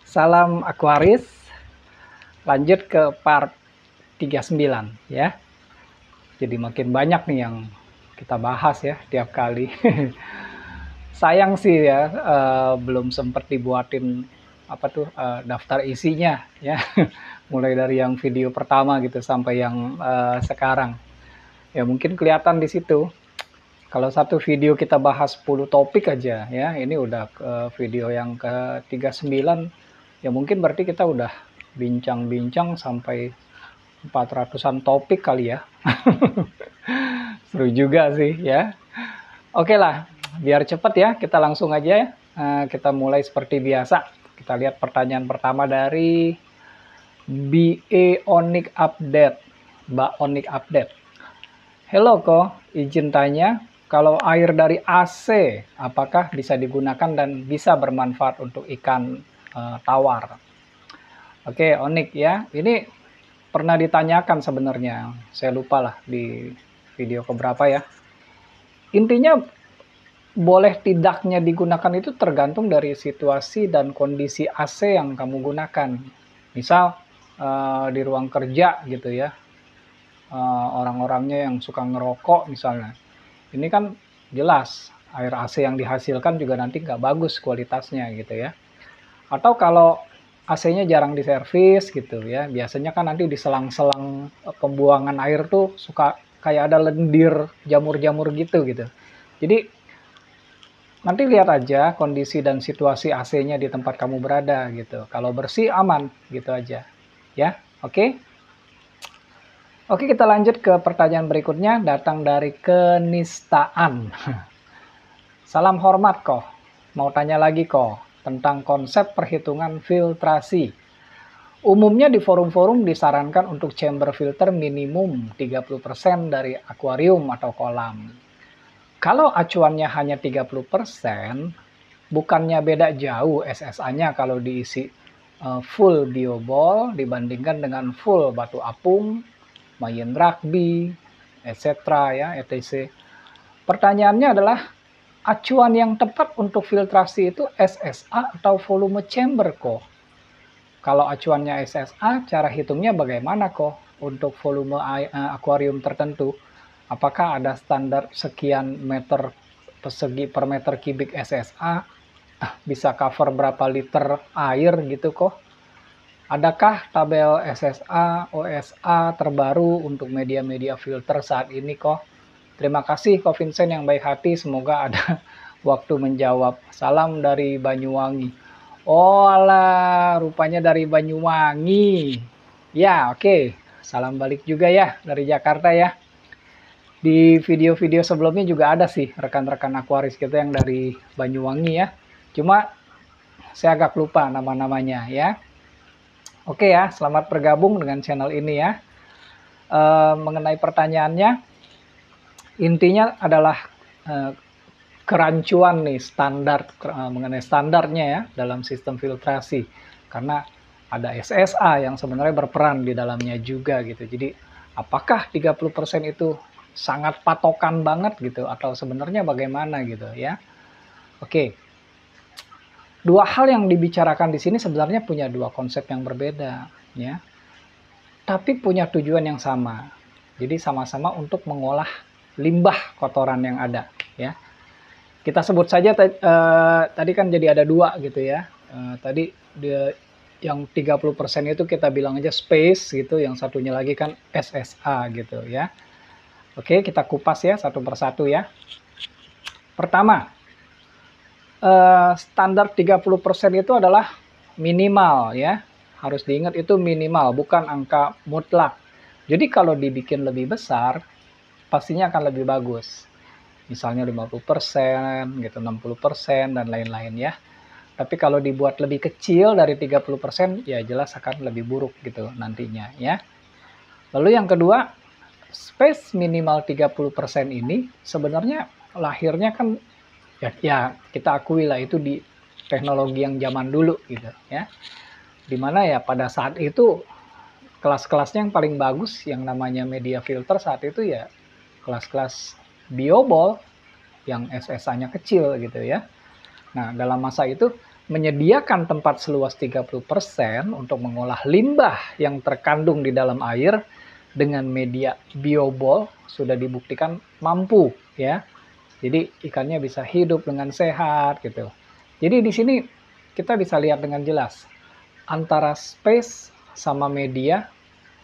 Salam Aquaris, lanjut ke part 39 ya. Jadi makin banyak nih yang kita bahas ya tiap kali. Sayang sih ya, belum sempat dibuatin daftar isinya ya. Mulai dari yang video pertama gitu sampai yang sekarang. Ya mungkin kelihatan di situ. Kalau satu video kita bahas 10 topik aja ya, ini udah video yang ke-39, ya mungkin berarti kita udah bincang-bincang sampai 400-an topik kali ya. Seru juga sih ya. Oke lah, biar cepet ya, kita langsung aja ya. Kita mulai seperti biasa. Kita lihat pertanyaan pertama dari BA Onyx Update. Mbak Onyx Update. Hello Ko, izin tanya, kalau air dari AC, apakah bisa digunakan dan bisa bermanfaat untuk ikan tawar? Oke, Onyx ya. Ini pernah ditanyakan sebenarnya. Saya lupa lah di video keberapa ya. Intinya, boleh tidaknya digunakan itu tergantung dari situasi dan kondisi AC yang kamu gunakan. Misal, di ruang kerja gitu ya. Orang-orangnya yang suka ngerokok misalnya. Ini kan jelas air AC yang dihasilkan juga nanti nggak bagus kualitasnya gitu ya. Atau kalau AC-nya jarang diservis gitu ya, biasanya kan nanti di selang-selang pembuangan air tuh suka kayak ada lendir jamur-jamur gitu. Jadi nanti lihat aja kondisi dan situasi AC-nya di tempat kamu berada gitu. Kalau bersih aman gitu aja. Ya, oke? Oke, kita lanjut ke pertanyaan berikutnya, datang dari Kenistaan. Salam hormat Ko, mau tanya lagi Ko, tentang konsep perhitungan filtrasi. Umumnya di forum-forum disarankan untuk chamber filter minimum 30% dari akuarium atau kolam. Kalau acuannya hanya 30%, bukannya beda jauh SSA-nya kalau diisi full bioball dibandingkan dengan full batu apung, main rugby, etc. ya, etc. Pertanyaannya adalah, acuan yang tepat untuk filtrasi itu SSA atau volume chamber kok? Kalau acuannya SSA, cara hitungnya bagaimana kok untuk volume akuarium tertentu? Apakah ada standar sekian meter persegi per meter kubik SSA? Bisa cover berapa liter air gitu kok? Adakah tabel SSA, OSA terbaru untuk media-media filter saat ini kok? Terima kasih Ko Vincent yang baik hati, semoga ada waktu menjawab. Salam dari Banyuwangi. Oh alah, rupanya dari Banyuwangi. Ya, oke. Salam balik juga ya dari Jakarta ya. Di video-video sebelumnya juga ada sih rekan-rekan akuaris kita yang dari Banyuwangi ya. Cuma saya agak lupa nama-namanya ya. Oke ya, selamat bergabung dengan channel ini ya. Mengenai pertanyaannya, intinya adalah kerancuan nih standar mengenai standarnya ya dalam sistem filtrasi. Karena ada SSA yang sebenarnya berperan di dalamnya juga gitu. Jadi apakah 30% itu sangat patokan banget gitu atau sebenarnya bagaimana gitu ya. Oke. Dua hal yang dibicarakan di sini sebenarnya punya dua konsep yang berbeda, ya. Tapi punya tujuan yang sama. Jadi sama-sama untuk mengolah limbah kotoran yang ada, ya. Kita sebut saja tadi kan jadi ada dua gitu ya. Tadi yang 30% itu kita bilang aja space gitu, yang satunya lagi kan SSA gitu ya. Oke, kita kupas ya satu persatu ya. Pertama, standar 30% itu adalah minimal ya. Harus diingat itu minimal, bukan angka mutlak. Jadi kalau dibikin lebih besar, pastinya akan lebih bagus. Misalnya 50% gitu, 60% dan lain-lain ya. Tapi kalau dibuat lebih kecil dari 30%, ya jelas akan lebih buruk gitu nantinya ya. Lalu yang kedua, space minimal 30% ini sebenarnya lahirnya kan ya kita akui lah itu di teknologi yang zaman dulu gitu ya, dimana ya pada saat itu kelas-kelasnya yang paling bagus yang namanya media filter saat itu ya kelas-kelas bioball yang SSA-nya kecil gitu ya. Nah, dalam masa itu menyediakan tempat seluas 30% untuk mengolah limbah yang terkandung di dalam air dengan media biobol sudah dibuktikan mampu ya. Jadi ikannya bisa hidup dengan sehat gitu. Jadi di sini kita bisa lihat dengan jelas antara space sama media,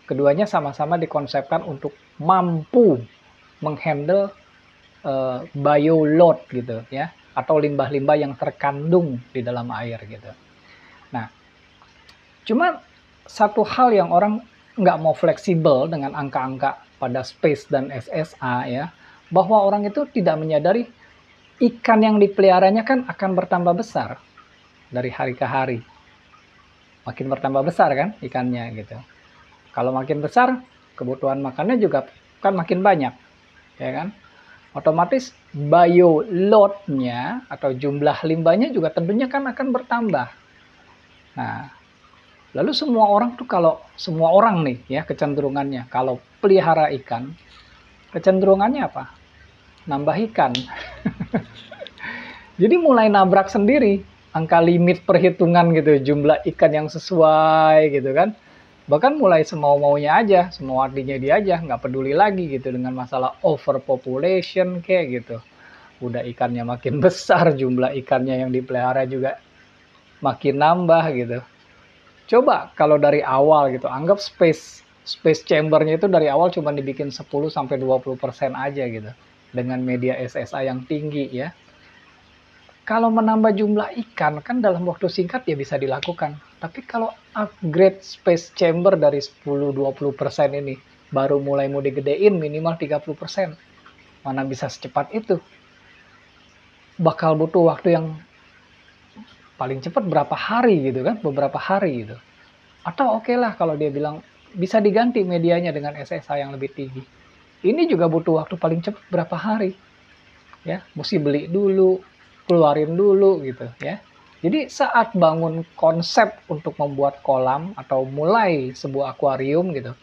keduanya sama-sama dikonsepkan untuk mampu menghandle bioload gitu ya, atau limbah-limbah yang terkandung di dalam air gitu. Nah, cuma satu hal yang orang nggak mau fleksibel dengan angka-angka pada space dan SSA ya, bahwa orang itu tidak menyadari ikan yang dipeliharanya kan akan bertambah besar dari hari ke hari. Makin bertambah besar kan ikannya gitu. Kalau makin besar, kebutuhan makannya juga kan makin banyak, ya kan? Otomatis bioload-nya atau jumlah limbahnya juga tentunya kan akan bertambah. Nah, lalu semua orang tuh semua orang nih ya kecenderungannya kalau pelihara ikan, kecenderungannya apa? Nambah ikan. Jadi mulai nabrak sendiri angka limit perhitungan gitu, jumlah ikan yang sesuai gitu kan. Bahkan mulai semau-maunya aja, semau artinya dia aja, nggak peduli lagi gitu dengan masalah overpopulation kayak gitu. Udah ikannya makin besar, jumlah ikannya yang dipelihara juga makin nambah gitu. Coba kalau dari awal gitu, anggap space chambernya itu dari awal cuma dibikin 10-20% aja gitu. Dengan media SSA yang tinggi ya. Kalau menambah jumlah ikan kan dalam waktu singkat ya bisa dilakukan. Tapi kalau upgrade space chamber dari 10-20% ini baru mulai mau digedein minimal 30%. Mana bisa secepat itu? Bakal butuh waktu yang paling cepat berapa hari gitu kan, beberapa hari gitu. Atau oke lah kalau dia bilang bisa diganti medianya dengan SSA yang lebih tinggi. Ini juga butuh waktu paling cepat berapa hari. Ya, mesti beli dulu, keluarin dulu gitu ya. Jadi saat bangun konsep untuk membuat kolam atau mulai sebuah akuarium gitu,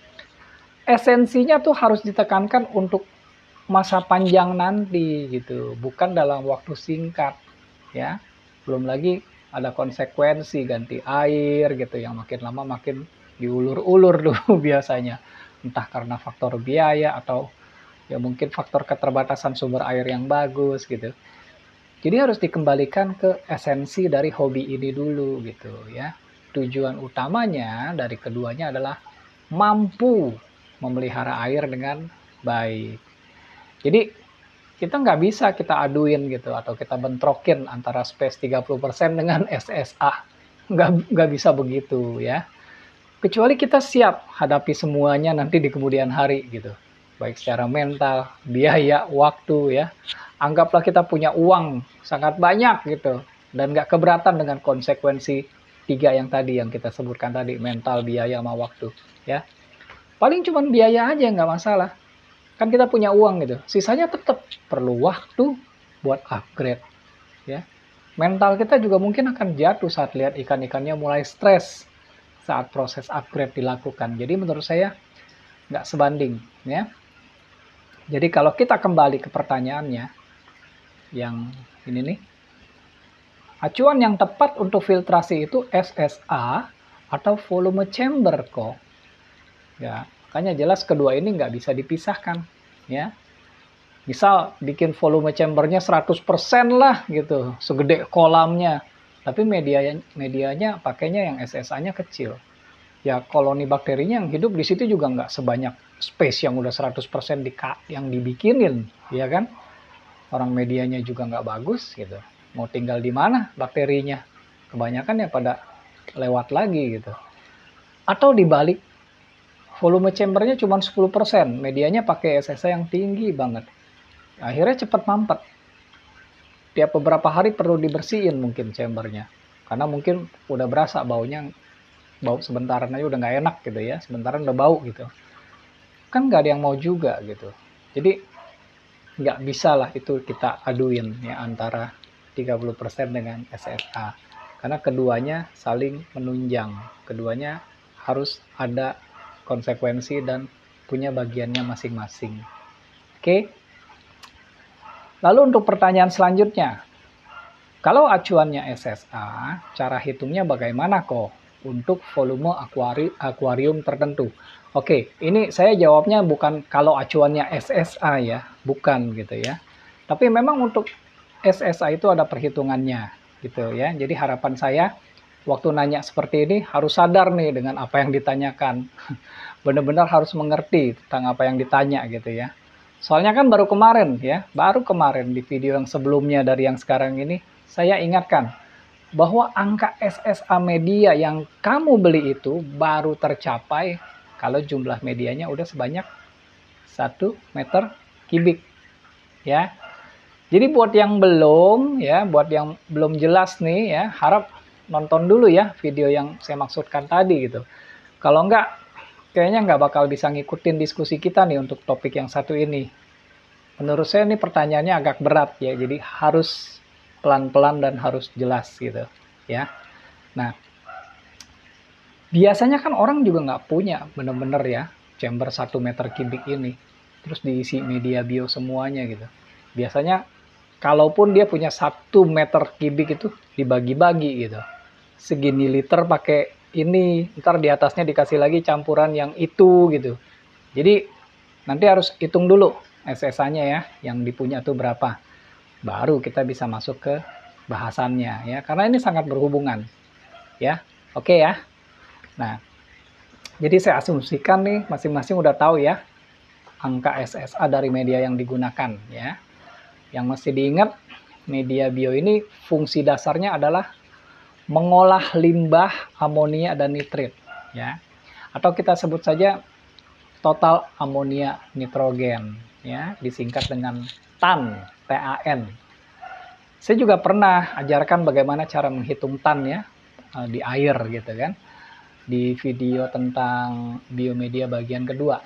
esensinya tuh harus ditekankan untuk masa panjang nanti gitu, bukan dalam waktu singkat ya. Belum lagi ada konsekuensi ganti air gitu yang makin lama makin diulur-ulur dulu biasanya. Entah karena faktor biaya atau ya mungkin faktor keterbatasan sumber air yang bagus gitu. Jadi harus dikembalikan ke esensi dari hobi ini dulu gitu ya. Tujuan utamanya dari keduanya adalah mampu memelihara air dengan baik. Jadi kita nggak bisa kita aduin gitu atau kita bentrokin antara space 30% dengan SSA. Nggak bisa begitu ya. Kecuali kita siap hadapi semuanya nanti di kemudian hari gitu. Baik secara mental, biaya, waktu ya. Anggaplah kita punya uang sangat banyak gitu. Dan nggak keberatan dengan konsekuensi tiga yang tadi yang kita sebutkan tadi. Mental, biaya, sama waktu. Ya. Paling cuma biaya aja nggak masalah. Kan kita punya uang gitu. Sisanya tetap perlu waktu buat upgrade. Ya. Mental kita juga mungkin akan jatuh saat lihat ikan-ikannya mulai stres saat proses upgrade dilakukan. Jadi menurut saya nggak sebanding ya. Jadi kalau kita kembali ke pertanyaannya yang ini nih, acuan yang tepat untuk filtrasi itu SSA atau volume chamber kok. Ya, makanya jelas kedua ini nggak bisa dipisahkan ya. Misal bikin volume chambernya 100% lah gitu, segede kolamnya. Tapi medianya pakainya yang SSA-nya kecil. Ya koloni bakterinya yang hidup di situ juga nggak sebanyak space yang udah 100% yang dibikinin, ya kan? Orang medianya juga nggak bagus gitu. Mau tinggal di mana bakterinya? Kebanyakan ya pada lewat lagi gitu. Atau dibalik, volume chambernya cuma 10%, medianya pakai SSA yang tinggi banget. Akhirnya cepat mampet. Tiap beberapa hari perlu dibersihin mungkin chambernya. Karena mungkin udah berasa baunya, bau sebentaran aja udah nggak enak gitu ya, sebentaran udah bau gitu. Kan nggak ada yang mau juga gitu. Jadi nggak bisa lah itu kita aduin ya antara 30% dengan SSA. Karena keduanya saling menunjang. Keduanya harus ada konsekuensi dan punya bagiannya masing-masing. Oke. Lalu untuk pertanyaan selanjutnya. Kalau acuannya SSA, cara hitungnya bagaimana kok untuk volume akuarium tertentu? Oke, ini saya jawabnya bukan kalau acuannya SSA ya, bukan gitu ya. Tapi memang untuk SSA itu ada perhitungannya gitu ya. Jadi harapan saya waktu nanya seperti ini harus sadar nih dengan apa yang ditanyakan. Benar-benar harus mengerti tentang apa yang ditanya gitu ya. Soalnya kan baru kemarin ya, baru kemarin di video yang sebelumnya dari yang sekarang ini, saya ingatkan bahwa angka SSA media yang kamu beli itu baru tercapai kalau jumlah medianya udah sebanyak 1 meter kubik ya. Jadi buat yang belum ya, buat yang belum jelas nih ya, harap nonton dulu ya video yang saya maksudkan tadi gitu. Kalau enggak, kayaknya nggak bakal bisa ngikutin diskusi kita nih untuk topik yang satu ini. Menurut saya ini pertanyaannya agak berat ya, jadi harus pelan-pelan dan harus jelas gitu ya. Nah, biasanya kan orang juga nggak punya bener-bener ya chamber 1 meter kubik ini, terus diisi media bio semuanya gitu. Biasanya kalaupun dia punya 1 meter kubik itu dibagi-bagi gitu. Segini liter pakai ini, ntar di atasnya dikasih lagi campuran yang itu gitu. Jadi nanti harus hitung dulu SSA-nya ya, yang dipunya tuh berapa. Baru kita bisa masuk ke bahasannya ya, karena ini sangat berhubungan ya. Oke ya. Nah, jadi saya asumsikan nih masing-masing udah tahu ya angka SSA dari media yang digunakan ya. Yang mesti diingat, media bio ini fungsi dasarnya adalah mengolah limbah amonia dan nitrit ya. Atau kita sebut saja total amonia nitrogen ya, disingkat dengan TAN, TAN. Saya juga pernah ajarkan bagaimana cara menghitung TAN ya di air gitu kan, di video tentang biomedia bagian kedua.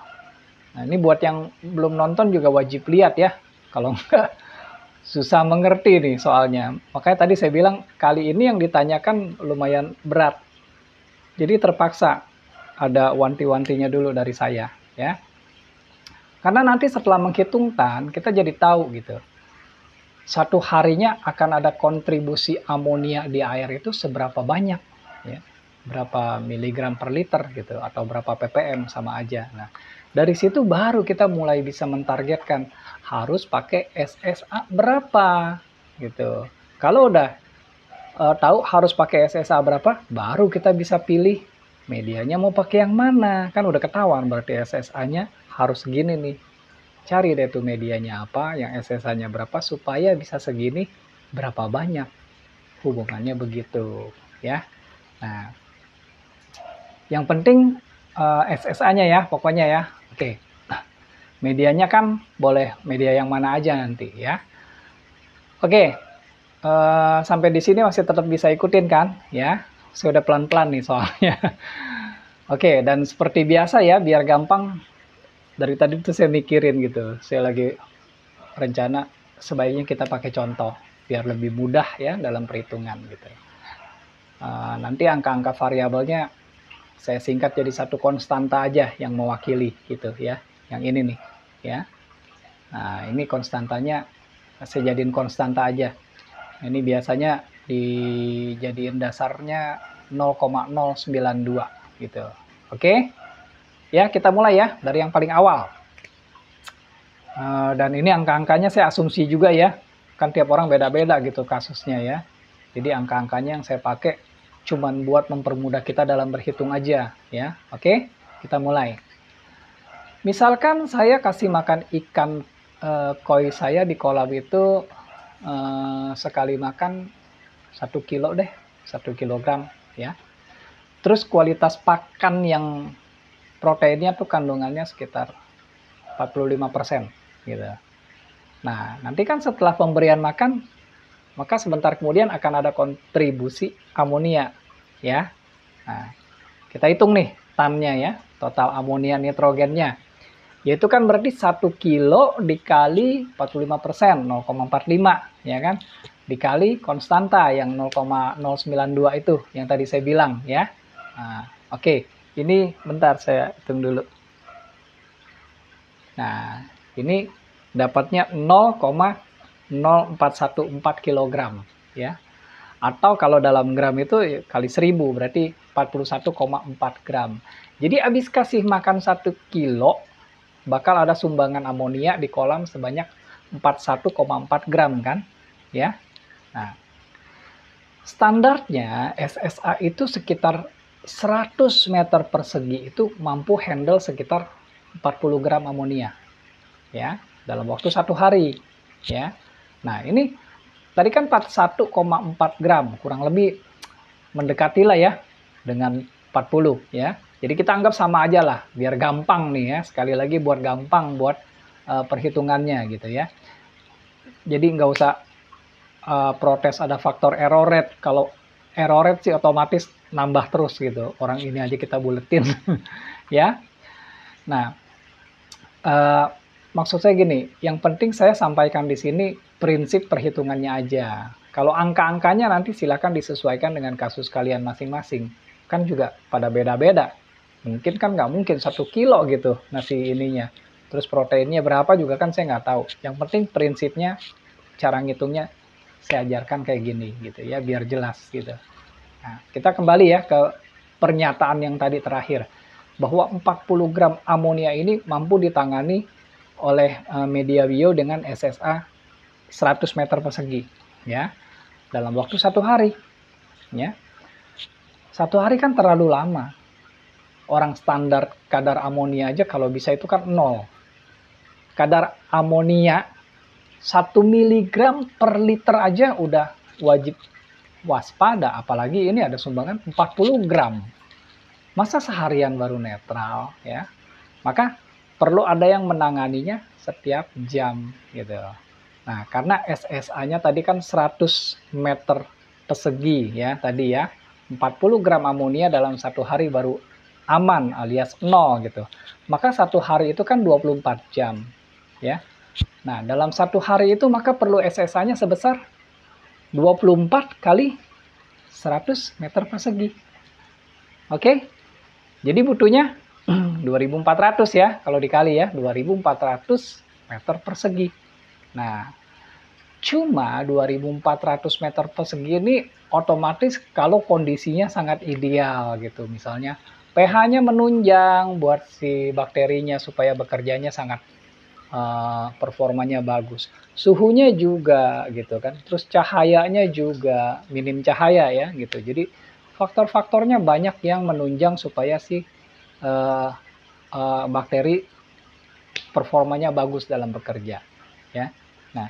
Nah, ini buat yang belum nonton juga wajib lihat ya, kalau enggak susah mengerti nih soalnya. Makanya tadi saya bilang kali ini yang ditanyakan lumayan berat, jadi terpaksa ada wanti-wantinya dulu dari saya ya. Karena nanti setelah menghitung TAN, kita jadi tahu gitu. Satu harinya akan ada kontribusi amonia di air itu seberapa banyak ya. Berapa miligram per liter gitu atau berapa ppm sama aja. Nah, dari situ baru kita mulai bisa mentargetkan harus pakai SSA berapa gitu. Kalau udah tahu harus pakai SSA berapa, baru kita bisa pilih medianya mau pakai yang mana. Kan udah ketahuan berarti SSA-nya harus segini nih. Cari deh tuh medianya apa, yang SSA-nya berapa supaya bisa segini berapa banyak. Hubungannya begitu ya. Nah, yang penting SSA-nya ya pokoknya ya. Oke. Medianya kan boleh media yang mana aja nanti ya. Oke. Sampai di sini masih tetap bisa ikutin kan ya. Saya udah pelan-pelan nih soalnya. Oke, dan seperti biasa ya biar gampang, dari tadi tuh saya mikirin gitu. Saya lagi rencana sebaiknya kita pakai contoh biar lebih mudah ya dalam perhitungan gitu. Nanti angka-angka variabelnya saya singkat jadi satu konstanta aja yang mewakili gitu ya. Yang ini nih ya. Nah, ini konstantanya saya jadiin konstanta aja. Ini biasanya dijadiin dasarnya 0,092 gitu. Oke. Ya, kita mulai ya dari yang paling awal. Dan ini angka-angkanya saya asumsi juga ya. Kan tiap orang beda-beda gitu kasusnya ya. Jadi angka-angkanya yang saya pakai cuman buat mempermudah kita dalam berhitung aja ya. Oke, kita mulai. Misalkan saya kasih makan ikan koi saya di kolam itu sekali makan 1 kilo deh, 1 kilogram ya. Terus kualitas pakan yang proteinnya tuh kandungannya sekitar 45% gitu. Nah, nanti kan setelah pemberian makan, maka sebentar kemudian akan ada kontribusi amonia ya. Nah, kita hitung nih TAN-nya ya, total amonia nitrogennya. Yaitu kan berarti 1 kilo dikali 45%, 0,45 ya kan? Dikali konstanta yang 0,092 itu yang tadi saya bilang ya. Nah, oke. Ini bentar saya hitung dulu. Nah, ini dapatnya 0,0414 kg ya. Atau kalau dalam gram itu kali 1000, berarti 41,4 gram. Jadi habis kasih makan 1 kilo, bakal ada sumbangan amonia di kolam sebanyak 41,4 gram kan? Ya. Nah, standarnya SSA itu sekitar 100 meter persegi itu mampu handle sekitar 40 gram amonia. Ya, dalam waktu 1 hari. Ya. Nah, ini tadi kan 41,4 gram, kurang lebih mendekati lah ya dengan 40 ya. Jadi kita anggap sama aja lah, biar gampang nih ya. Sekali lagi buat gampang buat perhitungannya gitu ya. Jadi nggak usah protes ada faktor error rate. Kalau error rate sih otomatis nambah terus gitu. Orang ini aja kita buletin ya. Nah, maksud saya gini, yang penting saya sampaikan di sini prinsip perhitungannya aja. Kalau angka-angkanya nanti silakan disesuaikan dengan kasus kalian masing-masing. Kan juga pada beda-beda. Mungkin kan nggak mungkin 1 kilo gitu nasi ininya. Terus proteinnya berapa juga kan saya nggak tahu. Yang penting prinsipnya, cara ngitungnya saya ajarkan kayak gini gitu ya, biar jelas gitu. Nah, kita kembali ya ke pernyataan yang tadi terakhir. Bahwa 40 gram amonia ini mampu ditangani oleh media bio dengan SSA 100 meter persegi ya dalam waktu 1 hari ya. 1 hari kan terlalu lama. Orang standar kadar amonia aja kalau bisa itu kan 0. Kadar amonia 1 miligram per liter aja udah wajib waspada, apalagi ini ada sumbangan 40 gram. Masa seharian baru netral ya. Maka perlu ada yang menanganinya setiap jam gitu. Nah, karena SSA-nya tadi kan 100 meter persegi ya tadi ya. 40 gram amonia dalam 1 hari baru aman alias 0 gitu. Maka 1 hari itu kan 24 jam ya. Nah, dalam 1 hari itu maka perlu SSA-nya sebesar 24 kali 100 meter persegi. Oke? Jadi butuhnya 2400 ya, kalau dikali ya, 2400 meter persegi. Nah, cuma 2400 meter persegi ini otomatis kalau kondisinya sangat ideal gitu. Misalnya pH-nya menunjang buat si bakterinya supaya bekerjanya sangat performanya bagus. Suhunya juga gitu kan. Terus cahayanya juga minim cahaya ya gitu. Jadi faktor-faktornya banyak yang menunjang supaya si bakteri performanya bagus dalam bekerja ya. Nah,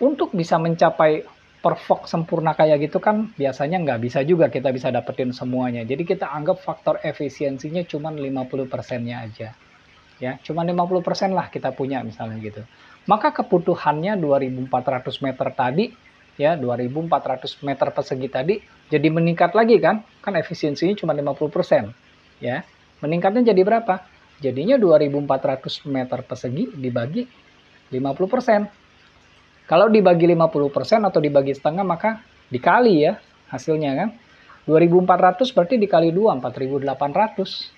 untuk bisa mencapai perfect sempurna kayak gitu kan biasanya nggak bisa juga kita bisa dapetin semuanya. Jadi kita anggap faktor efisiensinya cuma 50%-nya aja ya, cuma 50% lah kita punya misalnya gitu. Maka kebutuhannya 2400 meter tadi ya, 2400 meter persegi tadi jadi meningkat lagi kan efisiensinya cuma 50% ya. Meningkatnya jadi berapa? Jadinya 2400 meter persegi dibagi 50%. Kalau dibagi 50% atau dibagi setengah maka dikali ya hasilnya kan. 2400 berarti dikali 2, 4800.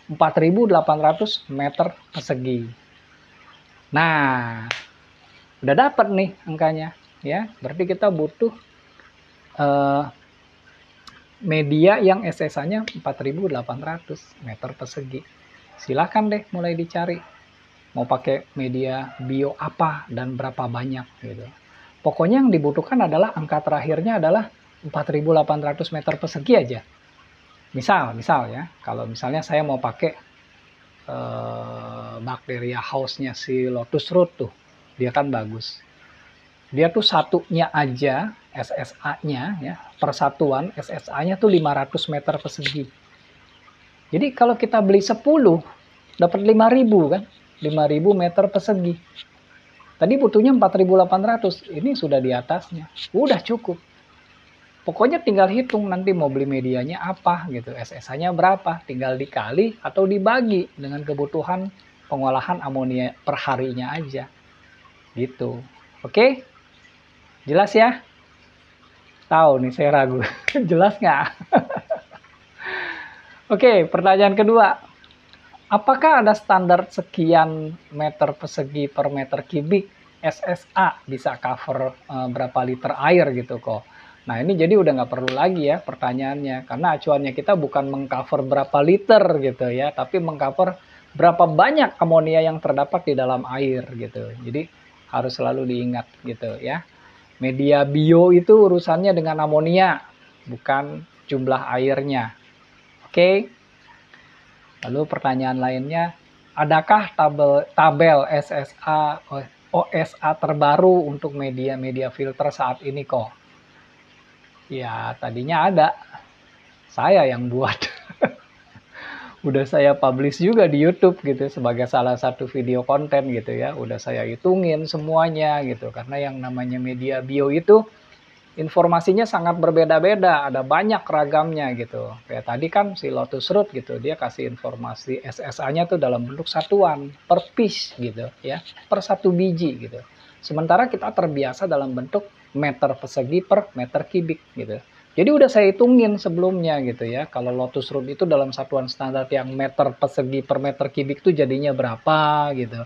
4800 meter persegi. Nah, udah dapat nih angkanya ya. Berarti kita butuh media yang SSA-nya 4800 meter persegi. Silahkan deh mulai dicari. Mau pakai media bio apa dan berapa banyak gitu. Pokoknya yang dibutuhkan adalah angka terakhirnya adalah 4800 meter persegi aja. Misal ya, kalau misalnya saya mau pakai Bacteria house-nya si Lotus Root tuh, dia kan bagus. Dia tuh satunya aja SSA-nya ya, persatuan SSA-nya tuh 500 meter persegi. Jadi kalau kita beli 10 dapat 5000 kan, 5000 meter persegi. Tadi butuhnya 4800, ini sudah di atasnya, udah cukup. Pokoknya tinggal hitung nanti mau beli medianya apa gitu, SSA-nya berapa, tinggal dikali atau dibagi dengan kebutuhan pengolahan amonia per harinya aja. Gitu. Oke? Jelas ya? Tahu nih saya ragu. Jelas nggak? Oke, pertanyaan kedua. Apakah ada standar sekian meter persegi per meter kubik SSA bisa cover berapa liter air gitu kok? Nah, ini jadi udah nggak perlu lagi ya pertanyaannya, karena acuannya kita bukan mengcover berapa liter gitu ya, tapi mengcover berapa banyak amonia yang terdapat di dalam air gitu. Jadi harus selalu diingat gitu ya. Media bio itu urusannya dengan amonia, bukan jumlah airnya. Oke. Lalu pertanyaan lainnya, adakah tabel SSA OSA terbaru untuk media-media filter saat ini kok? Ya, tadinya ada. Saya yang buat. Udah saya publish juga di YouTube gitu sebagai salah satu video konten gitu ya. Udah saya hitungin semuanya gitu. Karena yang namanya media bio itu informasinya sangat berbeda-beda, ada banyak ragamnya gitu. Kayak tadi kan si Lotus Root gitu, dia kasih informasi SSA-nya tuh dalam bentuk satuan, per piece gitu ya, per satu biji gitu. Sementara kita terbiasa dalam bentuk meter persegi per meter kubik gitu. Jadi udah saya hitungin sebelumnya gitu ya, kalau Lotus Root itu dalam satuan standar yang meter persegi per meter kubik tuh jadinya berapa gitu.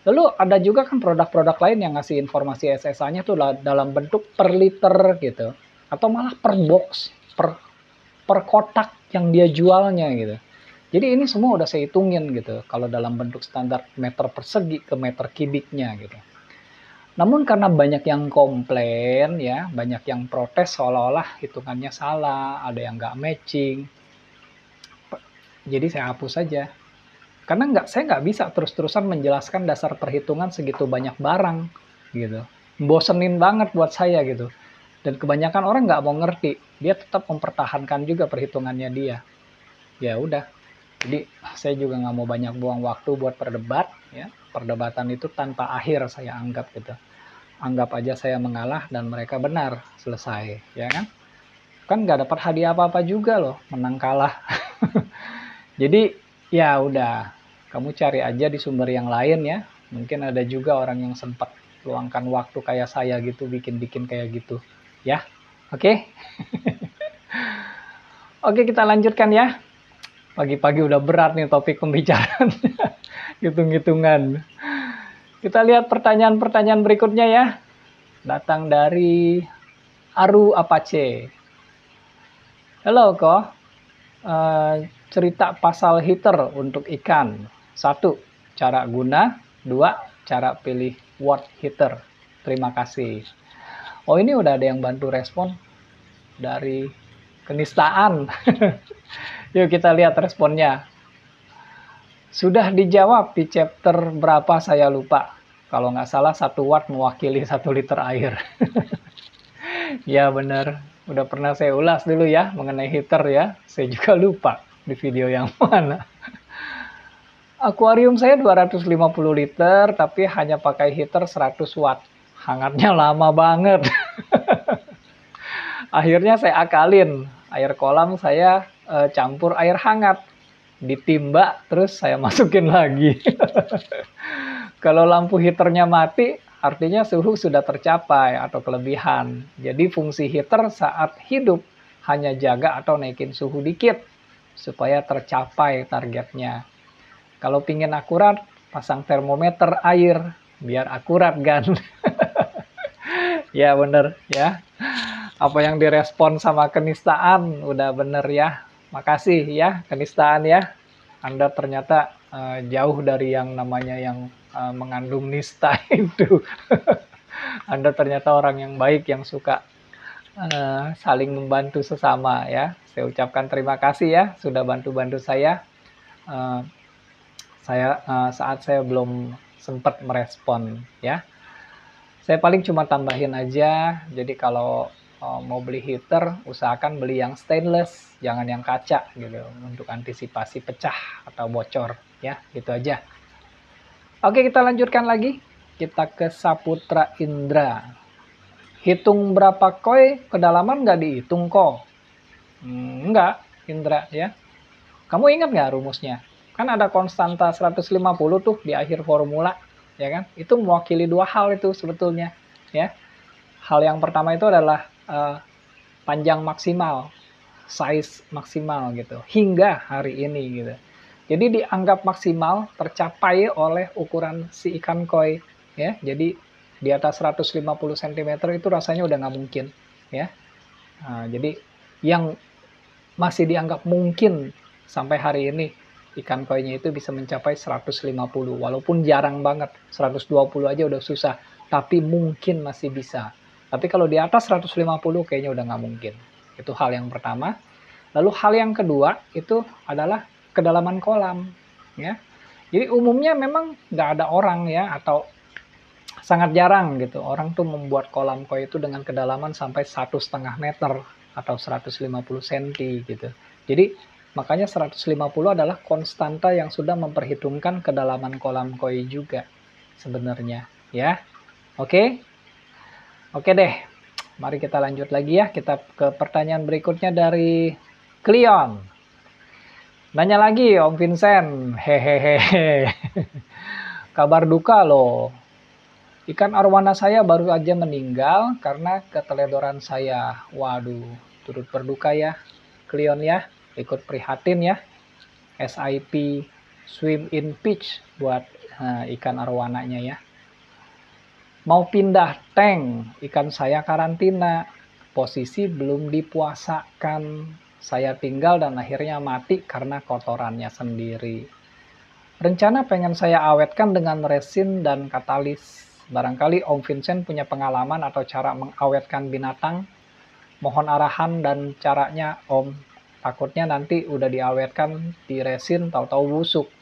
Lalu ada juga kan produk-produk lain yang ngasih informasi SSA-nya tuh dalam bentuk per liter gitu. Atau malah per box, per kotak yang dia jualnya gitu. Jadi ini semua udah saya hitungin gitu. Kalau dalam bentuk standar meter persegi ke meter kubiknya gitu. Namun karena banyak yang komplain ya, banyak yang protes seolah-olah hitungannya salah, ada yang nggak matching. Jadi saya hapus saja. Karena saya nggak bisa terus-terusan menjelaskan dasar perhitungan segitu banyak barang gitu. Bosenin banget buat saya gitu. Dan kebanyakan orang nggak mau ngerti. Dia tetap mempertahankan juga perhitungannya dia. Ya udah. Jadi saya juga nggak mau banyak buang waktu buat berdebat. Ya. Perdebatan itu tanpa akhir saya anggap gitu. Anggap aja saya mengalah dan mereka benar. Selesai. Ya kan? Kan nggak dapat hadiah apa-apa juga loh. Menang kalah. Jadi ya udah. Kamu cari aja di sumber yang lain ya. Mungkin ada juga orang yang sempat luangkan waktu kayak saya gitu, bikin-bikin kayak gitu. Ya, oke? Oke, kita lanjutkan ya. Pagi-pagi udah berat nih topik pembicaraan. Hitung-hitungan. Kita lihat pertanyaan-pertanyaan berikutnya ya. Datang dari Aru Apache. Halo, Ko. Cerita pasal heater untuk ikan. 1. Cara guna. 2. Cara pilih word heater. Terima kasih. Oh, ini udah ada yang bantu respon dari kenistaan. Yuk kita lihat responnya. Sudah dijawab di chapter berapa saya lupa. Kalau nggak salah 1 watt mewakili 1 liter air. Ya benar. Udah pernah saya ulas dulu ya mengenai heater ya. Saya juga lupa di video yang mana. Akuarium saya 250 liter, tapi hanya pakai heater 100 watt. Hangatnya lama banget. Akhirnya saya akalin. Air kolam saya campur air hangat. Ditimba, terus saya masukin lagi. Kalau lampu heaternya mati, artinya suhu sudah tercapai atau kelebihan. Jadi fungsi heater saat hidup hanya jaga atau naikin suhu dikit, supaya tercapai targetnya. Kalau pingin akurat, pasang termometer air, biar akurat kan. Ya bener ya. Apa yang direspon sama kenistaan, udah bener ya. Makasih ya kenistaan ya. Anda ternyata jauh dari yang namanya yang mengandung nista itu. Anda ternyata orang yang baik yang suka saling membantu sesama ya. Saya ucapkan terima kasih ya sudah bantu-bantu saya. Saat saya belum sempat merespon ya. Saya paling cuma tambahin aja. Jadi kalau mau beli heater, usahakan beli yang stainless, jangan yang kaca gitu, untuk antisipasi pecah atau bocor ya. Gitu aja. Oke, kita lanjutkan lagi. Kita ke Saputra Indra. Hitung berapa koi kedalaman nggak dihitung kok? Enggak, Indra ya. Kamu ingat nggak rumusnya? Kan ada konstanta 150 tuh di akhir formula, ya kan? Itu mewakili 2 hal itu sebetulnya, ya. Hal yang pertama itu adalah panjang maksimal, size maksimal gitu, hingga hari ini gitu. Jadi dianggap maksimal tercapai oleh ukuran si ikan koi, ya. Jadi di atas 150 cm itu rasanya udah nggak mungkin, ya. Jadi yang masih dianggap mungkin sampai hari ini ikan koinya itu bisa mencapai 150, walaupun jarang banget, 120 aja udah susah, tapi mungkin masih bisa. Tapi kalau di atas 150 kayaknya udah nggak mungkin. Itu hal yang pertama. Lalu hal yang kedua itu adalah kedalaman kolam, ya. Jadi umumnya memang nggak ada orang ya, atau sangat jarang gitu orang tuh membuat kolam koi itu dengan kedalaman sampai 1,5 meter atau 150 cm gitu. Jadi makanya 150 adalah konstanta yang sudah memperhitungkan kedalaman kolam koi juga sebenarnya ya. Oke. Oke deh. Mari kita lanjut lagi ya. Kita ke pertanyaan berikutnya dari Cleon. Nanya lagi Om Vincent. Hehehe. Kabar duka loh. Ikan arwana saya baru aja meninggal karena keteledoran saya. Waduh, turut berduka ya, Cleon ya. Ikut prihatin ya. SIP Swim in Pitch buat ikan arwananya ya. Mau pindah tank, ikan saya karantina. Posisi belum dipuasakan. Saya tinggal dan akhirnya mati karena kotorannya sendiri. Rencana pengen saya awetkan dengan resin dan katalis. Barangkali Om Vincent punya pengalaman atau cara mengawetkan binatang. Mohon arahan dan caranya Om. Takutnya nanti udah diawetkan di resin tahu-tahu busuk.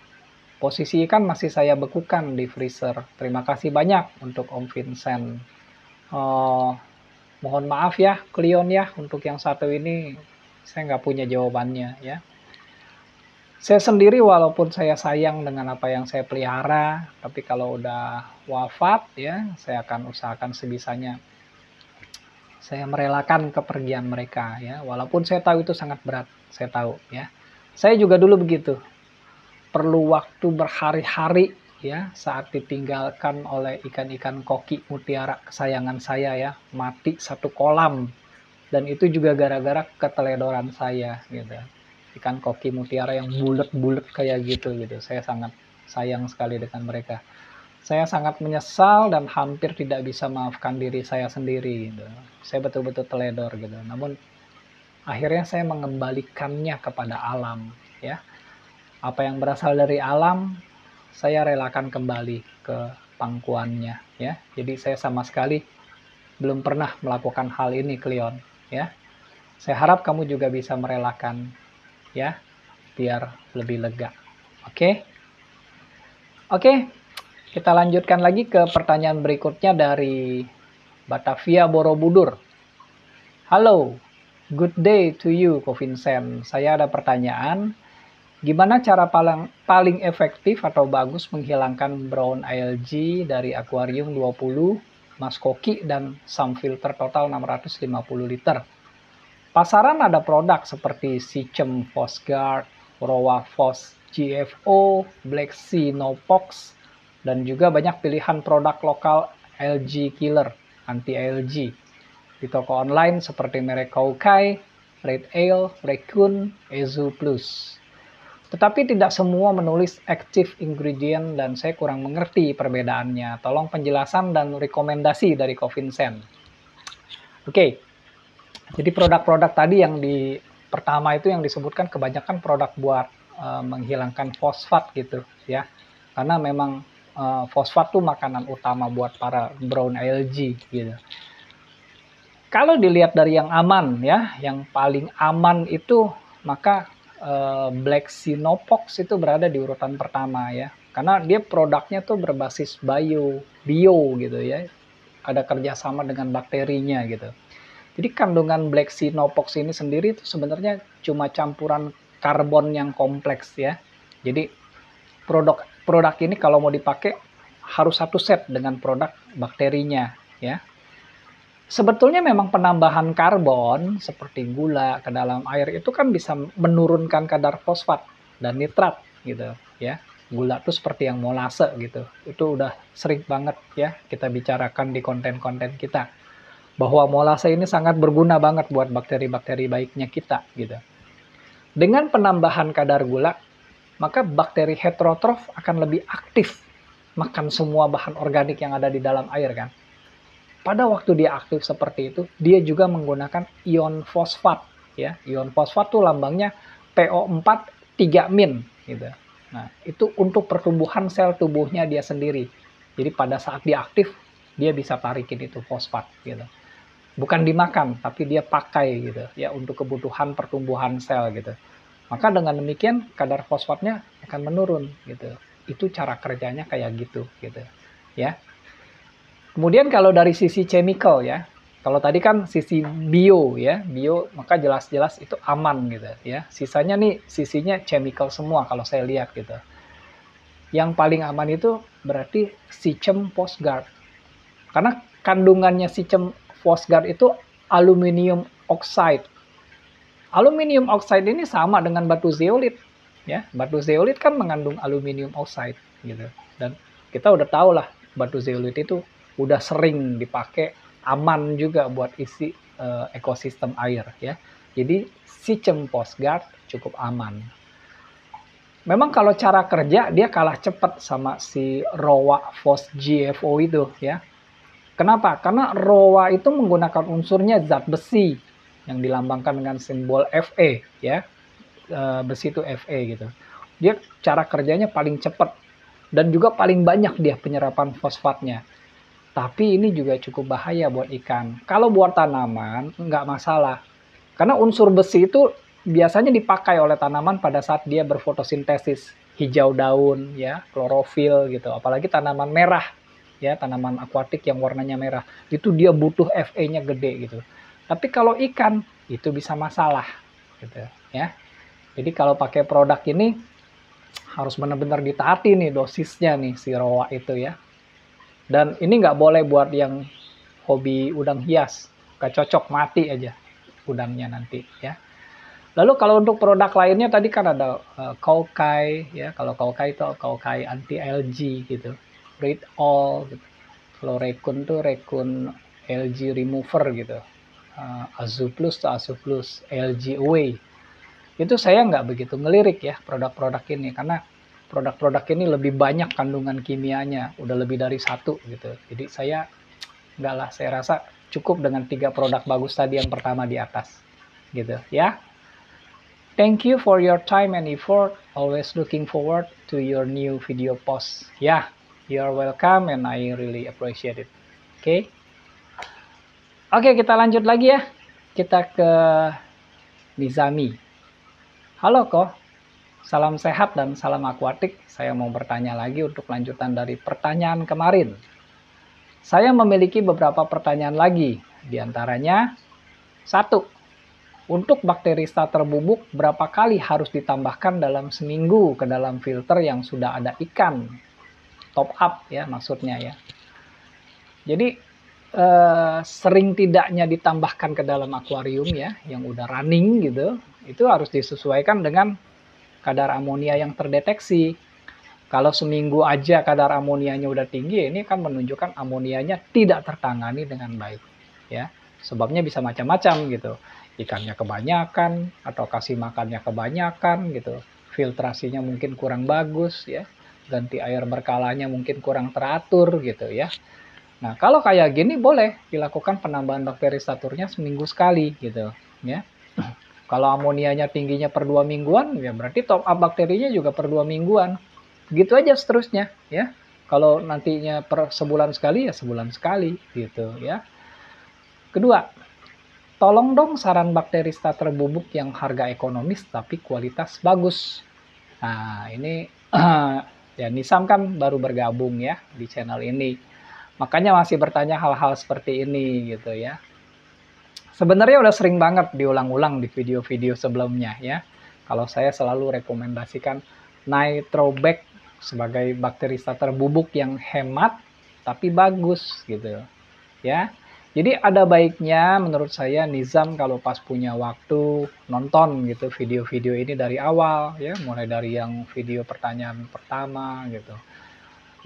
Posisi ikan masih saya bekukan di freezer. Terima kasih banyak untuk Om Vincent. Mohon maaf ya Cleon ya, untuk yang satu ini saya nggak punya jawabannya ya. Saya sendiri walaupun saya sayang dengan apa yang saya pelihara, tapi kalau udah wafat ya, saya akan usahakan sebisanya. Saya merelakan kepergian mereka ya, walaupun saya tahu itu sangat berat, saya tahu ya. Saya juga dulu begitu. Perlu waktu berhari-hari ya saat ditinggalkan oleh ikan-ikan koki mutiara kesayangan saya ya, mati satu kolam. Dan itu juga gara-gara keteledoran saya gitu. Ikan koki mutiara yang bulat-bulat kayak gitu. Saya sangat sayang sekali dengan mereka. Saya sangat menyesal dan hampir tidak bisa maafkan diri saya sendiri gitu. Saya betul-betul teledor gitu. Namun akhirnya saya mengembalikannya kepada alam ya. Apa yang berasal dari alam saya relakan kembali ke pangkuannya ya. Jadi saya sama sekali belum pernah melakukan hal ini Cleon ya. Saya harap kamu juga bisa merelakan ya, biar lebih lega. Oke. Oke, kita lanjutkan lagi ke pertanyaan berikutnya dari Batavia Borobudur. Halo, good day to you Ko Vincent. Saya ada pertanyaan, gimana cara paling efektif atau bagus menghilangkan brown algae dari akuarium 20, Mas Koki dan sum filter total 650 liter? Pasaran ada produk seperti Sichem Fosguard, Rowa Fos GFO, Black Sea Nopox, dan juga banyak pilihan produk lokal algae killer, anti-algae. Di toko online seperti merek Koukai, Red Ale, Raccoon, Ezu Plus. Tetapi tidak semua menulis active ingredient dan saya kurang mengerti perbedaannya. Tolong penjelasan dan rekomendasi dari Ko Vincent. Oke. Jadi produk-produk tadi yang di pertama itu yang disebutkan kebanyakan produk buat menghilangkan fosfat gitu ya. Karena memang fosfat tuh makanan utama buat para brown algae gitu. Kalau dilihat dari yang aman ya, yang paling aman itu maka Black Sea Nopox itu berada di urutan pertama ya. Karena dia produknya tuh berbasis bio gitu ya. Ada kerjasama dengan bakterinya gitu. Jadi kandungan Black Sea Nopox ini sendiri itu sebenarnya cuma campuran karbon yang kompleks ya. Jadi produk ini kalau mau dipakai harus satu set dengan produk bakterinya ya. Sebetulnya memang penambahan karbon seperti gula ke dalam air itu kan bisa menurunkan kadar fosfat dan nitrat gitu ya. Gula itu seperti yang molase gitu. Itu udah sering banget ya kita bicarakan di konten-konten kita. Bahwa molase ini sangat berguna banget buat bakteri-bakteri baiknya kita gitu. Dengan penambahan kadar gula, maka bakteri heterotrof akan lebih aktif makan semua bahan organik yang ada di dalam air kan. pada waktu dia aktif seperti itu, dia juga menggunakan ion fosfat, ya. Ion fosfat tuh lambangnya PO4 3-min gitu. Nah, itu untuk pertumbuhan sel tubuhnya dia sendiri. Jadi pada saat dia aktif, dia bisa tarikin itu fosfat gitu. Bukan dimakan, tapi dia pakai gitu ya untuk kebutuhan pertumbuhan sel gitu. Maka dengan demikian kadar fosfatnya akan menurun gitu. Itu cara kerjanya kayak gitu ya. Kemudian kalau dari sisi chemical ya, kalau tadi kan sisi bio ya, bio maka jelas-jelas itu aman gitu ya. Sisanya nih sisinya chemical semua kalau saya lihat gitu. Yang paling aman itu berarti Sechem Postguard. Karena kandungannya Sechem Postguard itu aluminium oxide. Aluminium oxide ini sama dengan batu zeolit ya. Batu zeolit kan mengandung aluminium oxide gitu. Dan kita udah tahu lah batu zeolit itu udah sering dipakai, aman juga buat isi ekosistem air ya. Jadi Sechem Postguard cukup aman. Memang kalau cara kerja dia kalah cepat sama si ROWA Phos GFO itu ya. Kenapa? Karena ROWA itu menggunakan unsurnya zat besi yang dilambangkan dengan simbol Fe ya. Besi itu Fe gitu. Dia cara kerjanya paling cepat dan juga paling banyak dia penyerapan fosfatnya. Tapi ini juga cukup bahaya buat ikan. Kalau buat tanaman nggak masalah. Karena unsur besi itu biasanya dipakai oleh tanaman pada saat dia berfotosintesis, hijau daun ya, klorofil gitu. Apalagi tanaman merah ya, tanaman akuatik yang warnanya merah. Itu dia butuh Fe-nya gede gitu. Tapi kalau ikan itu bisa masalah gitu ya. Jadi kalau pakai produk ini harus benar-benar ditaati nih dosisnya nih si ROWA itu ya. Dan ini nggak boleh buat yang hobi udang hias, nggak cocok, mati aja udangnya nanti ya. Lalu kalau untuk produk lainnya tadi kan ada Koukai ya, kalau Koukai itu Koukai anti algae gitu, Red All gitu. Kalau Rekun tuh Rekun algae remover gitu, Azuplus tuh Azuplus algae away. Itu saya nggak begitu ngelirik ya produk-produk ini karena produk-produk ini lebih banyak kandungan kimianya, udah lebih dari 1 gitu. Jadi saya nggak lah, saya rasa cukup dengan 3 produk bagus tadi yang pertama di atas gitu ya. Thank you for your time and effort. Always looking forward to your new video post. Yeah, you're welcome and I really appreciate it. Oke. Oke, kita lanjut lagi ya. Kita ke Nizami. Halo Ko, salam sehat dan salam akuatik. Saya mau bertanya lagi untuk lanjutan dari pertanyaan kemarin. Saya memiliki beberapa pertanyaan lagi. Di antaranya, 1. Untuk bakteri starter bubuk, berapa kali harus ditambahkan dalam seminggu ke dalam filter yang sudah ada ikan? Top up ya maksudnya ya. Jadi sering tidaknya ditambahkan ke dalam akuarium ya, yang udah running gitu, itu harus disesuaikan dengan kadar amonia yang terdeteksi. Kalau seminggu aja kadar amonianya udah tinggi, ini kan menunjukkan amonianya tidak tertangani dengan baik ya. Sebabnya bisa macam-macam gitu. Ikannya kebanyakan atau kasih makannya kebanyakan gitu. Filtrasinya mungkin kurang bagus ya. Ganti air berkalanya mungkin kurang teratur gitu ya. Nah, kalau kayak gini boleh dilakukan penambahan bakteri staturnya seminggu sekali gitu ya. Kalau amonianya tingginya per 2 mingguan ya berarti top up bakterinya juga per 2 mingguan. Gitu aja seterusnya ya. Kalau nantinya per sebulan sekali ya sebulan sekali gitu ya. Kedua, tolong dong saran bakteri starter bubuk yang harga ekonomis tapi kualitas bagus. Nah, ini ya Nisam kan baru bergabung ya di channel ini. Makanya masih bertanya hal-hal seperti ini gitu ya. Sebenarnya udah sering banget diulang-ulang di video-video sebelumnya ya. Kalau saya selalu rekomendasikan Nitrobag sebagai bakteri starter bubuk yang hemat tapi bagus gitu ya. Jadi ada baiknya menurut saya Nizam kalau pas punya waktu nonton gitu video-video ini dari awal ya, mulai dari yang video pertanyaan pertama gitu.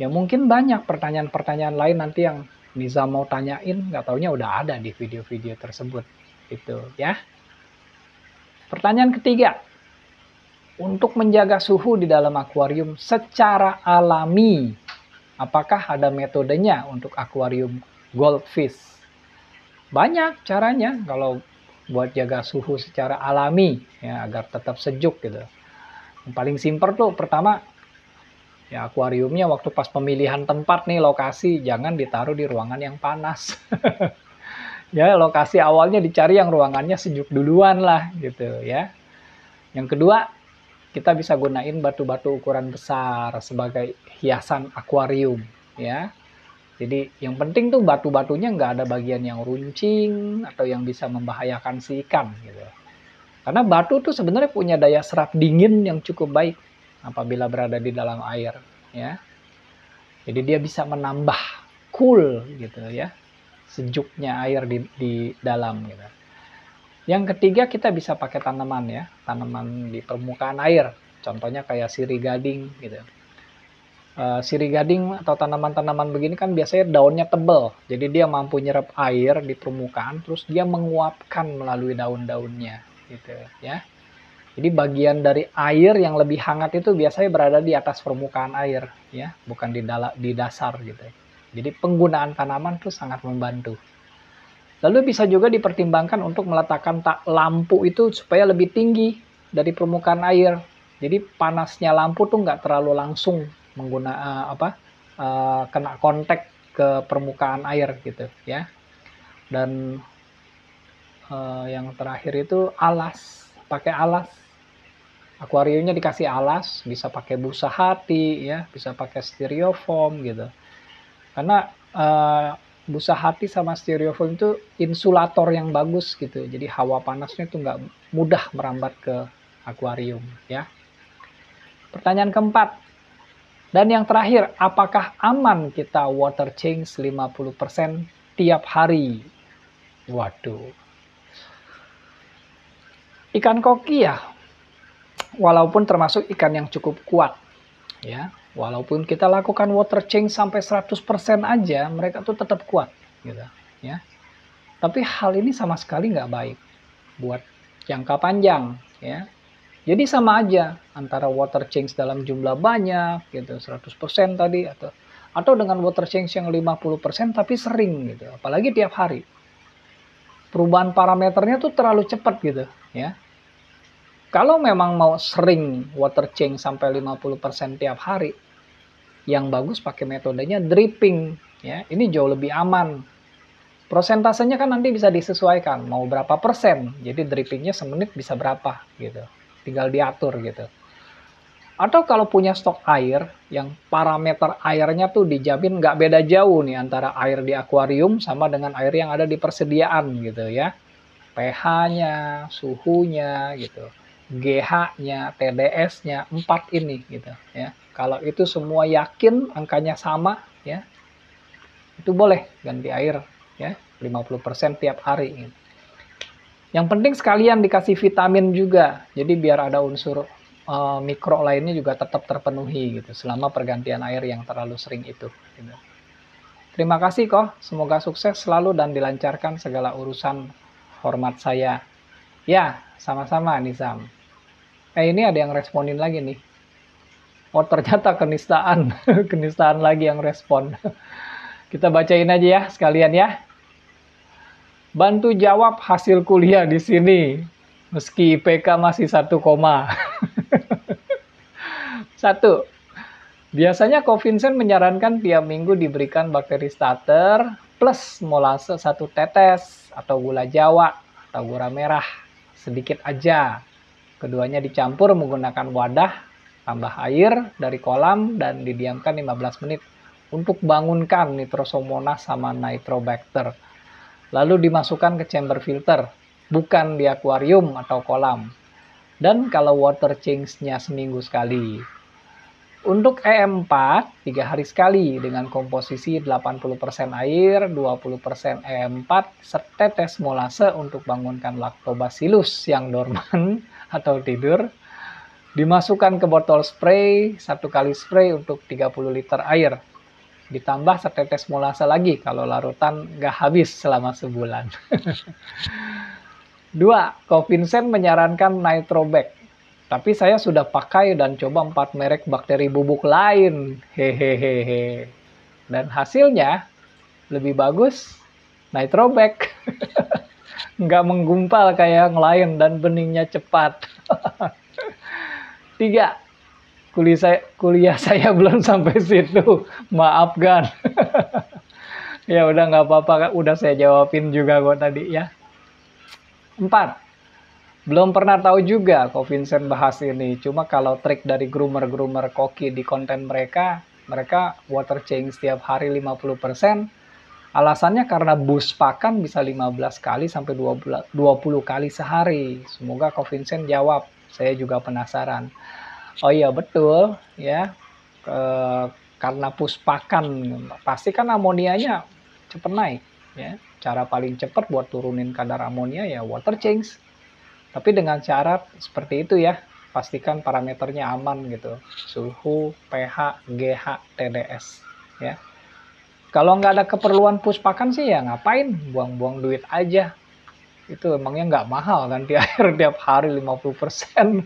Ya mungkin banyak pertanyaan-pertanyaan lain nanti yang Nizam mau tanyain, nggak taunya udah ada di video-video tersebut gitu ya. Pertanyaan ketiga, untuk menjaga suhu di dalam akuarium secara alami, apakah ada metodenya untuk akuarium goldfish? Banyak caranya kalau buat jaga suhu secara alami ya agar tetap sejuk gitu. Yang paling simpel tuh pertama ya akuariumnya waktu pas pemilihan tempat nih lokasi jangan ditaruh di ruangan yang panas. Ya lokasi awalnya dicari yang ruangannya sejuk duluan lah gitu ya. Yang kedua, kita bisa gunain batu-batu ukuran besar sebagai hiasan akuarium ya. Jadi yang penting tuh batu-batunya nggak ada bagian yang runcing atau yang bisa membahayakan si ikan gitu. Karena batu tuh sebenarnya punya daya serap dingin yang cukup baik apabila berada di dalam air ya. Jadi dia bisa menambah cool gitu ya, sejuknya air di dalam gitu. Yang ketiga kita bisa pakai tanaman ya, tanaman di permukaan air. Contohnya kayak sirih gading gitu. Sirih gading atau tanaman-tanaman begini kan biasanya daunnya tebal. Jadi dia mampu nyerap air di permukaan terus dia menguapkan melalui daun-daunnya gitu ya. Jadi bagian dari air yang lebih hangat itu biasanya berada di atas permukaan air ya, bukan di dasar gitu. Jadi penggunaan tanaman tuh sangat membantu. Lalu bisa juga dipertimbangkan untuk meletakkan lampu itu supaya lebih tinggi dari permukaan air. Jadi panasnya lampu tuh nggak terlalu langsung kena kontak ke permukaan air gitu ya. Dan yang terakhir itu alas, pakai alas. Akuariumnya dikasih alas, bisa pakai busa hati ya, bisa pakai styrofoam gitu. Karena busa hati sama styrofoam itu insulator yang bagus gitu. Jadi hawa panasnya itu nggak mudah merambat ke akuarium ya. Pertanyaan keempat. Dan yang terakhir, apakah aman kita water change 50% tiap hari? Waduh. Ikan koki ya, walaupun termasuk ikan yang cukup kuat ya. Walaupun kita lakukan water change sampai 100% aja, mereka tuh tetap kuat gitu ya. Tapi hal ini sama sekali nggak baik buat jangka panjang ya. Jadi sama aja antara water change dalam jumlah banyak gitu, 100% tadi atau dengan water change yang 50% tapi sering gitu, apalagi tiap hari. Perubahan parameternya tuh terlalu cepat gitu ya. Kalau memang mau sering water change sampai 50% tiap hari, yang bagus pakai metodenya dripping ya. Ini jauh lebih aman. Prosentasenya kan nanti bisa disesuaikan mau berapa persen. Jadi drippingnya semenit bisa berapa gitu. Tinggal diatur gitu. Atau kalau punya stok air yang parameter airnya tuh dijamin nggak beda jauh nih antara air di akuarium sama dengan air yang ada di persediaan gitu ya. pH-nya, suhunya gitu. GH-nya, TDS-nya, 4 ini gitu ya. Kalau itu semua yakin angkanya sama ya, itu boleh ganti air ya, 50% tiap hari gitu. Yang penting sekalian dikasih vitamin juga. Jadi biar ada unsur mikro lainnya juga tetap terpenuhi gitu selama pergantian air yang terlalu sering itu gitu. Terima kasih kok, semoga sukses selalu dan dilancarkan segala urusan. Hormat saya. Ya, sama-sama Nizam. Ini ada yang responin lagi nih. Oh ternyata kenistaan. Kenistaan lagi yang respon. Kita bacain aja ya sekalian ya. Bantu jawab hasil kuliah di sini. Meski IPK masih 1, 1. Biasanya Ko Vincent menyarankan tiap minggu diberikan bakteri starter plus molase 1 tetes atau gula jawa atau gula merah sedikit aja. Keduanya dicampur menggunakan wadah, tambah air dari kolam dan didiamkan 15 menit untuk bangunkan Nitrosomonas sama Nitrobacter. Lalu dimasukkan ke chamber filter, bukan di akuarium atau kolam. Dan kalau water change-nya seminggu sekali. Untuk EM4, 3 hari sekali dengan komposisi 80% air, 20% EM4, setetes molase untuk bangunkan Lactobacillus yang dorman atau tidur. Dimasukkan ke botol spray, 1 kali spray untuk 30 liter air. Ditambah setetes molase lagi kalau larutan nggak habis selama sebulan. 2. Ko Vincent menyarankan Nitrobac. Tapi saya sudah pakai dan coba 4 merek bakteri bubuk lain. Hehehe. Dan hasilnya lebih bagus Nitrobac. Nggak menggumpal kayak yang lain dan beningnya cepat. 3. Kuliah saya belum sampai situ. Maafkan. Ya udah nggak apa-apa, Kak. Udah saya jawabin juga kok tadi ya. 4. Belum pernah tahu juga kok Vincent bahas ini. Cuma kalau trik dari groomer-groomer koki di konten mereka, mereka water change setiap hari 50%. Alasannya karena boost pakan bisa 15 kali sampai 20 kali sehari. Semoga kok Vincent jawab. Saya juga penasaran. Oh iya betul ya. Karena push pakan pasti kan amonianya cepat naik ya. Cara paling cepat buat turunin kadar amonia ya water change. Tapi dengan syarat seperti itu ya, pastikan parameternya aman gitu. Suhu, pH, GH, TDS ya. Kalau nggak ada keperluan push pakan sih ya ngapain, buang-buang duit aja. Itu emangnya nggak mahal ganti air tiap hari 50%.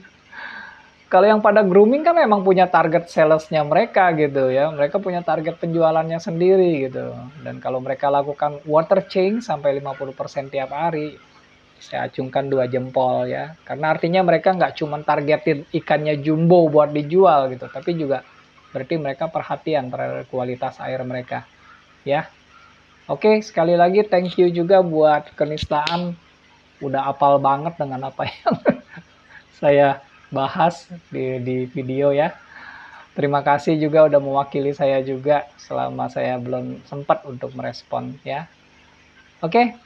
Kalau yang pada grooming kan emang punya target salesnya mereka gitu ya. Mereka punya target penjualannya sendiri gitu. Dan kalau mereka lakukan water change sampai 50% tiap hari, saya acungkan 2 jempol ya. Karena artinya mereka nggak cuma targetin ikannya jumbo buat dijual gitu, tapi juga berarti mereka perhatian terhadap kualitas air mereka ya. Oke, sekali lagi thank you juga buat kenistaan. Udah apal banget dengan apa yang saya bahas di video ya. Terima kasih juga udah mewakili saya juga selama saya belum sempat untuk merespon ya. Oke,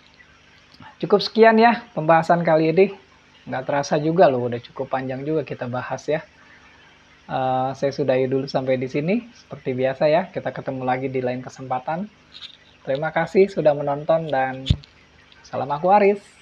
cukup sekian ya pembahasan kali ini. Nggak terasa juga loh, udah cukup panjang juga kita bahas ya. Saya sudahi dulu sampai di sini. Seperti biasa ya, kita ketemu lagi di lain kesempatan. Terima kasih sudah menonton dan salam Aquaris.